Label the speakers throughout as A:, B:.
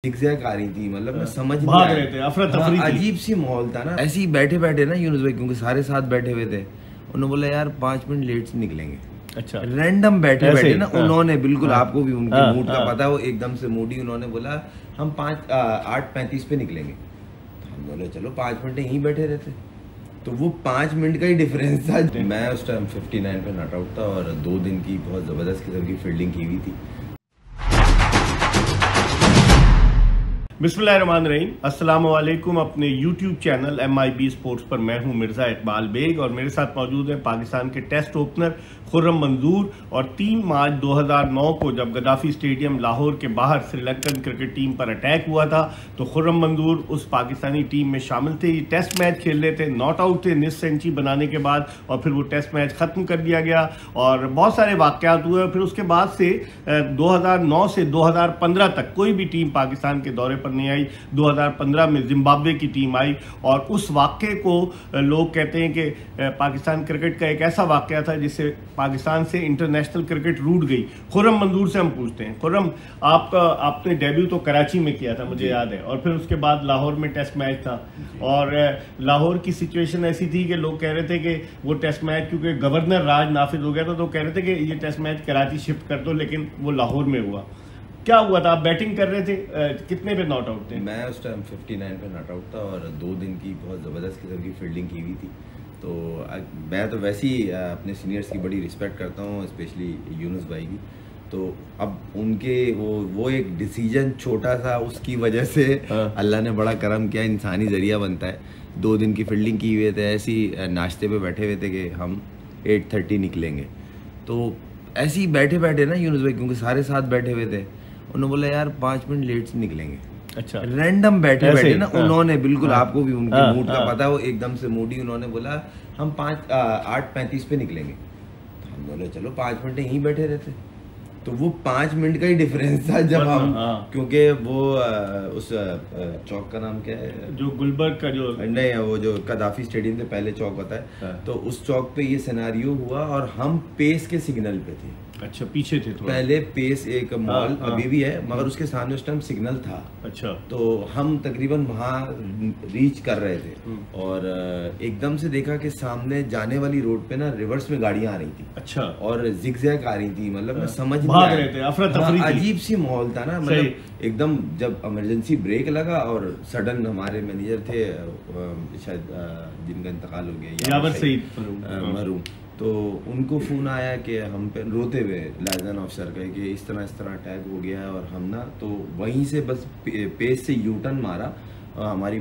A: Zigzag आ रही थी, मतलब मैं समझ नहीं
B: भाग रहे थे, अफरा तफरी थी।
A: अजीब सी माहौल था ना। ऐसे ही बैठे बैठे ना यूनुस भाई, क्योंकि सारे साथ बैठे हुए थे, उन्होंने बोला यार 5 मिनट लेट से निकलेंगे।
B: अच्छा,
A: रैंडम बैठे बैठे ना उन्होंने बिल्कुल आपको भी उनके मूड का पता है, वो एकदम से मूडी, उन्होंने बोला हम 8:35 पे निकलेंगे। तो हम बोले चलो 5 मिनट यहीं बैठे रहते। तो वो 5 मिनट का ही डिफरेंस था। मैं उस टाइम 59 पे नॉट आउट था और 2 दिन की बहुत जबरदस्त किस्म की फील्डिंग की हुई थी।
B: बिस्मिल्लाहिर्रहमानिर्रहीम, अस्सलाम वालेकुम। अपने YouTube चैनल MIB स्पोर्ट्स पर मैं हूं मिर्ज़ा इकबाल बेग और मेरे साथ मौजूद हैं पाकिस्तान के टेस्ट ओपनर खुर्रम मंजूर। और 3 मार्च 2009 को जब गद्दाफी स्टेडियम लाहौर के बाहर श्रीलंकन क्रिकेट टीम पर अटैक हुआ था तो खुर्रम मंजूर उस पाकिस्तानी टीम में शामिल थे। ये टेस्ट मैच खेल रहे थे, नॉट आउट थे निस सेंचुरी बनाने के बाद, और फिर वो टेस्ट मैच ख़त्म कर दिया गया और बहुत सारे वाक़यात हुए। फिर उसके बाद से 2009 से 2015 तक कोई भी टीम पाकिस्तान के दौरे पर नहीं आई। 2015 में जिम्बाब्वे की टीम आई और उस वाक़े को लोग कहते हैं कि पाकिस्तान क्रिकेट का एक ऐसा वाक़या था जिससे पाकिस्तान से इंटरनेशनल क्रिकेट रूठ गई। खुर्रम मंजूर से हम पूछते हैं, खुर्रम आपने डेब्यू तो कराची में किया था मुझे याद है, और फिर उसके बाद लाहौर में टेस्ट मैच था और लाहौर की सिचुएशन ऐसी थी कि लोग कह रहे थे कि वो टेस्ट मैच क्योंकि गवर्नर राज नाफिज हो गया था तो कह रहे थे कि ये टेस्ट मैच कराची शिफ्ट कर दो, लेकिन वो लाहौर में हुआ। क्या हुआ था? आप बैटिंग कर रहे थे, कितने पे नॉट आउट थे?
A: मैं उस टाइम 59 पे नॉट आउट था और 2 दिन की बहुत ज़बरदस्त किस्म की फील्डिंग की हुई थी। तो मैं तो वैसे ही अपने सीनियर्स की बड़ी रिस्पेक्ट करता हूँ, स्पेशली यूनुस भाई की। तो अब उनके वो एक डिसीजन छोटा सा, उसकी वजह से अल्लाह ने बड़ा करम किया, इंसानी ज़रिया बनता है। 2 दिन की फील्डिंग की हुए थे, ऐसे ही नाश्ते पे बैठे हुए थे कि हम 8:30 निकलेंगे। तो ऐसे ही बैठे बैठे ना यूनुस भाई, क्योंकि सारे साथ बैठे हुए थे, उन्होंने बोला यार 5 मिनट लेट से निकलेंगे।
B: अच्छा,
A: रैंडम बैठे बैठे ना उन्होंने बिल्कुल आपको भी उनके मूड का पता है, वो एकदम से मूडी, उन्होंने बोला हम 8:35 पे निकलेंगे। तो हम बोले चलो 5 मिनट यहीं बैठे रहते। तो वो 5 मिनट का ही डिफरेंस था जब हम क्योंकि वो उस चौक का नाम क्या है, जो
B: गुलबर्ग का जो
A: नहीं, वो जो गद्दाफी स्टेडियम से पहले चौक होता है, तो उस चौक पे ये सिनेरियो हुआ और हम पेस के सिग्नल पे थे।
B: अच्छा, पीछे थे थोड़ा।
A: पहले पेस एक मॉल अभी भी है मगर उसके सामने उस टाइम सिग्नल था।
B: अच्छा, तो
A: हम तकरीबन वहाँ रीच कर रहे थे और एकदम से देखा कि सामने जाने वाली रोड पे ना रिवर्स में गाड़ियां आ रही थी। अच्छा, और जिगजैग आ रही थी, मतलब मैं समझ
B: भाग रहे थे, अफरा तफरी थी।
A: अजीब सी माहौल था ना, मतलब एकदम जब इमरजेंसी ब्रेक लगा और सडन हमारे मैनेजर थे शायद जिनका इंतकाल हो गया, यावर सईद मरूम, तो उनको फ़ोन आया कि हम पे रोते हुए लाइजन ऑफिसर का कि इस तरह अटैक हो गया है। और हम ना तो वहीं से बस पेस से यू टर्न मारा हमारी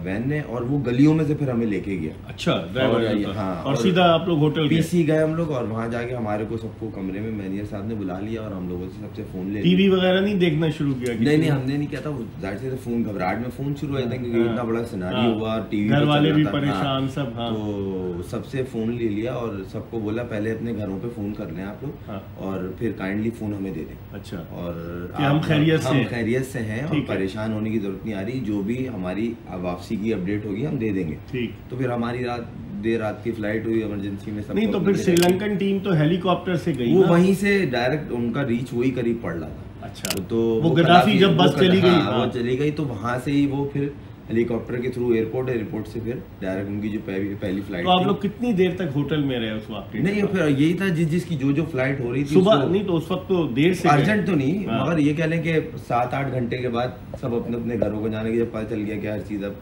A: वैन ने और वो गलियों में से फिर हमें लेके गया। अच्छा, ड्राइवर। हाँ, और सीधा आप लोग होटल पीसी गए हम लोग और वहाँ जाके हमारे को सबको कमरे में मैनेजर साहब ने बुला लिया और हम लोगों से सबसे फोन ले, टीवी वगैरह नहीं देखना शुरू किया? नहीं, हमने नहीं किया था। जाहिर से फोन घबराहट में फोन शुरू हुआ था क्योंकि इतना बड़ा सिनेरियो हुआ, टीवी घर वाले भी परेशान सब। तो सबसे फोन ले लिया और सबको बोला पहले अपने घरों पे फोन कर लें आप लोग और फिर काइंडली फोन हमें दे दें। अच्छा, और हम खैरियत से हैं और परेशान होने की जरूरत नहीं आ रही, जो भी हमारी वापसी की अपडेट होगी हम दे देंगे। ठीक, तो फिर हमारी देर रात की फ्लाइट हुई इमरजेंसी में सब। नहीं, तो फिर श्रीलंकन टीम तो हेलीकॉप्टर से गई, वो वहीं से डायरेक्ट उनका रीच वही करीब पड़ रहा था। अच्छा, तो वो गद्दाफी जब बस चली गई, वो चली गई तो वहां से ही वो फिर हेलीकॉप्टर के थ्रू एयरपोर्ट से फिर डायरेक्ट उनकी जो पहली फ्लाइट। तो आप लोग कितनी देर तक होटल में रहे उस वक्त? नहीं, फिर यही था जिसकी जो फ्लाइट हो रही थी सुबह। नहीं, तो उस वक्त तो देर से अर्जेंट तो नहीं, मगर ये कह लें कि 7-8 घंटे के बाद सब अपने अपने घरों को जाने की जब पता चल गया कि हर चीज अब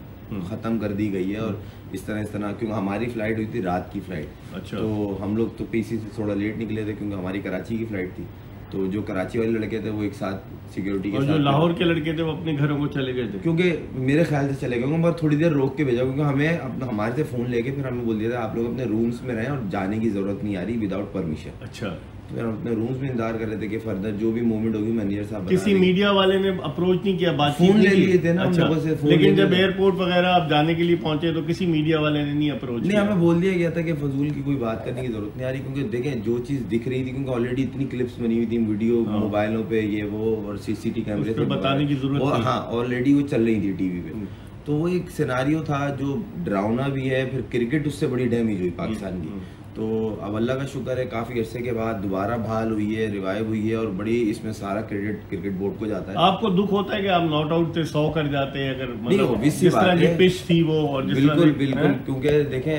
A: खत्म कर दी गई है और इस तरह क्योंकि हमारी फ्लाइट हुई थी रात की फ्लाइट। अच्छा, तो हम लोग तो पीसी से थोड़ा लेट निकले थे क्योंकि हमारी कराची की फ्लाइट थी। तो जो कराची वाले लड़के थे वो एक साथ सिक्योरिटी के साथ, जो लाहौर के लड़के थे वो अपने घरों को चले गए थे क्योंकि मेरे ख्याल से चले गए, मगर थोड़ी देर रोक के भेजा क्योंकि हमें हमारे से फोन लेके फिर हमें बोल दिया था आप लोग अपने रूम्स में रहें और जाने की जरूरत नहीं आ रही विदाउट परमिशन। अच्छा, फिर हम अपने रूम्स में इंतजार कर रहे थे कि फर्दर जो भी मूवमेंट होगी मैनेजर साहब। किसी मीडिया वाले ने अप्रोच नहीं किया? बात फोन ले लिए थे ना हम लोगों से, लेकिन जब एयरपोर्ट वगैरह आप जाने के लिए पहुंचे तो किसी मीडिया वाले ने नहीं अप्रोच नहीं, हमें बोल दिया गया था कि फजूल की कोई बात करने की जरूरत नहीं आ रही क्योंकि देखें जो चीज दिख रही थी, क्योंकि ऑलरेडी इतनी क्लिप्स बनी हुई थी वीडियो मोबाइलों पे ये वो और सीसीटीवी कैमरे से बताने की जरूरत। हाँ, ऑलरेडी वो चल रही थी टीवी पे। तो वो एक सिनेरियो था जो डरावना भी है, फिर क्रिकेट उससे बड़ी डैमेज हुई पाकिस्तान की। तो अब अल्लाह का शुक्र है काफ़ी अरसे के बाद दोबारा बहाल हुई है, रिवाइव हुई है, और बड़ी इसमें सारा क्रेडिट क्रिकेट बोर्ड को जाता है।
B: आपको दुख होता है कि आप नॉट आउट से 100 कर जाते हैं अगर
A: मतलब
B: जिस तरह की पिच थी वो, और
A: बिल्कुल बिल्कुल, क्योंकि देखें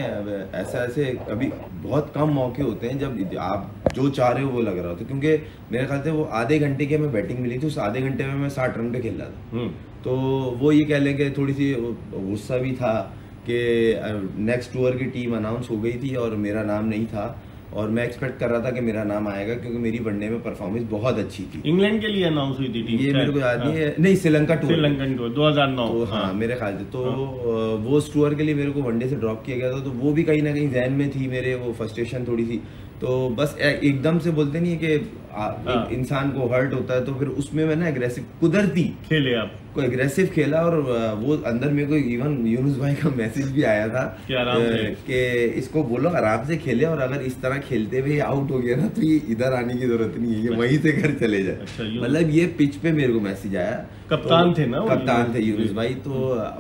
A: ऐसे कभी बहुत कम मौके होते हैं जब आप जो चाह रहे हो वो लग रहा होता है, क्योंकि मेरे ख्याल से वो आधे घंटे की हमें बैटिंग मिली थी, उस आधे घंटे में मैं 60 रन पे खेल रहा था। तो वो ये कह लें कि थोड़ी सी गुस्सा भी था कि नेक्स्ट टूर की टीम अनाउंस हो गई थी और मेरा नाम नहीं था, और मैं एक्सपेक्ट कर रहा था कि मेरा नाम आएगा क्योंकि मेरी वनडे में परफॉर्मेंस बहुत अच्छी थी।
B: इंग्लैंड के लिए अनाउंस हुई थी टीम,
A: ये मेरे को याद नहीं है, नहीं श्रीलंका टूर
B: 2009।
A: तो हाँ मेरे ख्याल से तो वो उस टूर के लिए मेरे को वनडे से ड्रॉप किया गया था, तो वो भी कहीं ना कहीं जहन में थी मेरे, वो फ्रस्ट्रेशन थोड़ी सी। तो बस एकदम से बोलते नहीं है कि इंसान को हर्ट होता है, तो फिर उसमें मैं ना एग्रेसिव कुदरती
B: खेले, आप
A: को एग्रेसिव खेला, और वो अंदर मेरे को इवन यूनुस भाई का मैसेज भी आया था कि इसको बोलो आराम से खेले, और अगर इस तरह खेलते हुए आउट हो गया ना तो ये इधर आने की जरूरत नहीं है, ये वहीं से घर चले जाए। मतलब ये पिच पे मेरे को मैसेज आया,
B: कप्तान थे ना,
A: कप्तान थे यूनुस भाई। तो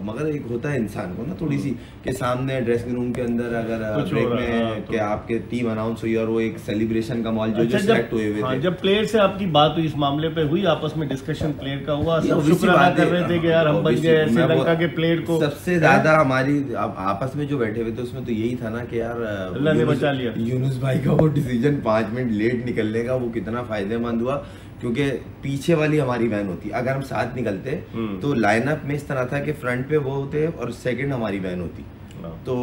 A: मगर एक होता है इंसान को ना थोड़ी सी कि सामने ड्रेसिंग रूम के अंदर अगर ब्रेक में कि आपके टीम अनाउंस हुई और वो एक सेलिब्रेशन का माहौल जो सेलेक्ट हुए हुए थे।
B: जब प्लेयर से आपकी बात हुई इस मामले पे हुई, आपस में डिस्कशन प्लेयर का हुआ, सब शुक्राना कर रहे थे कि यार हम बच गए श्रीलंका के प्लेयर को।
A: सबसे ज्यादा हमारी आपस में जो बैठे हुए थे उसमें तो यही था ना कि यार
B: अल्लाह ने बचा लिया।
A: यूनुस भाई का वो डिसीजन 5 मिनट लेट निकलने का वो कितना फायदेमंद हुआ, क्योंकि पीछे वाली हमारी वैन होती, अगर हम साथ निकलते तो लाइनअप में इस तरह था कि फ्रंट पे वो होते और सेकंड हमारी वैन होती, तो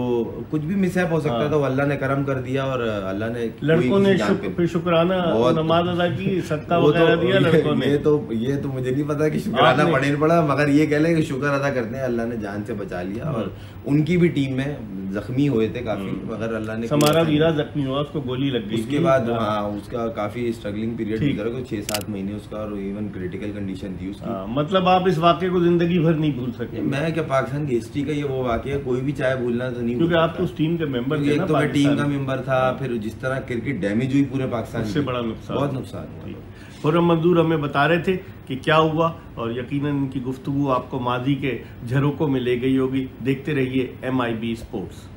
A: कुछ भी मिसहैप हो सकता था। वो अल्लाह ने करम कर दिया, और अल्लाह ने
B: लड़कों ने शुक्राना नमाज अदा की, सदका वगैरह दिया लड़कों ने।
A: ये तो मुझे नहीं पता कि शुक्राना पढ़े नहीं पड़ा, मगर ये कह लें कि शुक्र अदा करते हैं, अल्लाह ने जान से बचा लिया। और उनकी भी टीम में जख्मी हुए थे काफी, मगर अल्लाह ने
B: हमारा वीरा जख्मी हुआ, उसको गोली लग गई।
A: उसके बाद हाँ उसका काफी स्ट्रगलिंग पीरियड गुजरा, 6-7 महीने उसका, और इवन क्रिटिकल कंडीशन थी उसकी।
B: मतलब आप इस वाक्य को जिंदगी भर नहीं भूल सके।
A: मैं क्या, पाकिस्तान की हिस्ट्री का ये वो वाक्य है, कोई भी चाहे भूलना तो नहीं,
B: क्योंकि आप तो उस टीम के मेंबर थे ना,
A: तो मैं टीम का मेंबर था। फिर जिस तरह क्रिकेट डैमेज हुई पूरे पाकिस्तान,
B: उससे बड़ा नुकसान, बहुत
A: नुकसान हुआ।
B: खुर्रम मंजूर हमें बता रहे थे कि क्या हुआ, और यकीनन इनकी गुफ्तगू आपको माजी के झरोकों में ले गई होगी। देखते रहिए MIB स्पोर्ट्स।